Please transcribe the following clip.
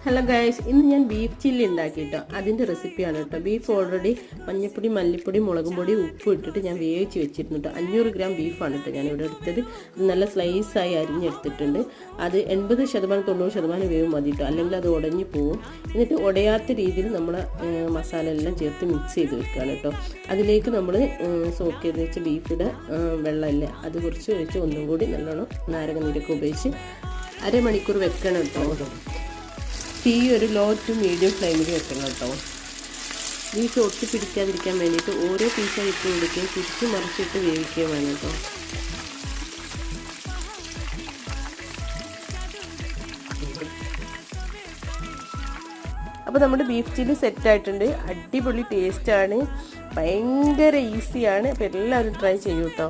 Hello guys, ഇന്ന് ഞാൻ beef chilli ഉണ്ടാക്കിയിട്ടോ. അതിൻ്റെ റെസിപ്പിയാണ് കേട്ടോ. ബീഫ് ഓൾറെഡി മഞ്ഞൾപ്പൊടി, മല്ലിപ്പൊടി, മുളകും പൊടി, ഉപ്പ് ഇട്ടിട്ട് ഞാൻ വേവിച്ച് വെച്ചിരുന്നു കേട്ടോ. 500 ഗ്രാം ബീഫാണ് കേട്ടോ ഞാനിവിടെ എടുത്തത്. നല്ല സ്ലൈസായി അരിഞ്ഞെടുത്തിട്ടുണ്ട്. അത് 80% 90% വേവ് മതി കേട്ടോ, അല്ലെങ്കിൽ അത് ഉടഞ്ഞു പോവും. എന്നിട്ട് ഉടയാത്ത രീതിയിൽ നമ്മൾ മസാല എല്ലാം ചേർത്ത് മിക്സ് ചെയ്ത് വെക്കുകയാണ് കേട്ടോ. അതിലേക്ക് നമ്മൾ സോക്ക് ചെയ്ത് വെച്ച ബീഫിൻ്റെ വെള്ളമില്ലേ, അത് കുറച്ച് ഒഴിച്ച് ഒന്നും കൂടി നല്ലോണം നാരങ്ങ നീരൊക്കെ ഉപയോഗിച്ച് അരമണിക്കൂർ വെക്കണം കേട്ടോ. തീ ഒരു ലോ ടു മീഡിയം ഫ്ലെയിമിൽ വെക്കണം കേട്ടോ. ബീഫ് ഒട്ടി പിടിക്കാതിരിക്കാൻ വേണ്ടിയിട്ട് ഓരോ പീസായി ഇട്ട് കൊടുക്കുകയും തിരിച്ച് മറിച്ചിട്ട് വേവിക്കുകയും വേണം കേട്ടോ. അപ്പോൾ നമ്മുടെ ബീഫ് ചില്ലി സെറ്റായിട്ടുണ്ട്. അടിപൊളി ടേസ്റ്റാണ്, ഭയങ്കര ഈസിയാണ്. അപ്പോൾ എല്ലാവരും ട്രൈ ചെയ്യൂ കേട്ടോ.